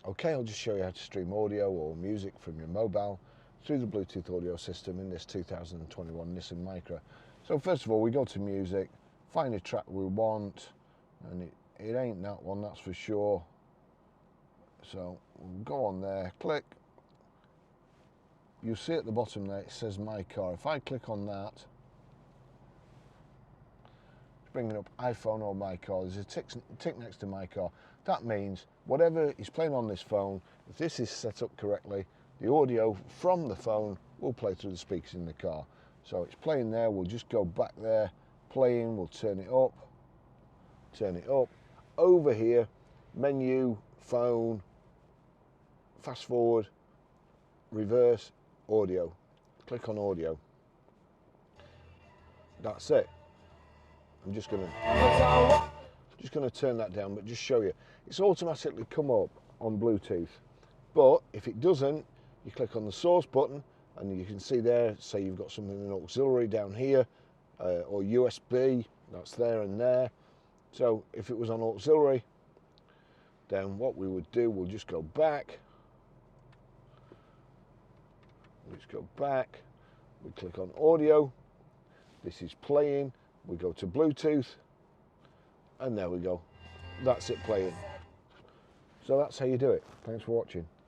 Okay, I'll just show you how to stream audio or music from your mobile through the Bluetooth audio system in this 2021 Nissan Micra. So first of all, we go to music, find a track we want, and it ain't that one, that's for sure. So we'll go on there, click. You'll see at the bottom there it says My Car. If I click on that, it's bringing up iPhone or My Car. There's a tick next to My Car. That means whatever is playing on this phone, if this is set up correctly, the audio from the phone will play through the speakers in the car. So it's playing there, we'll just go back there, playing, we'll turn it up. Over here, menu, phone, fast forward, reverse, audio. Click on audio. That's it. I'm just going to turn that down, but just show you. It's automatically come up on Bluetooth. But if it doesn't, you click on the source button and you can see there, say you've got something in auxiliary down here, or USB, that's there and there. So if it was on auxiliary, then what we would do, we'll just go back. Let's go back. We click on audio. This is playing. We go to Bluetooth. And there we go. That's it playing. So that's how you do it. Thanks for watching.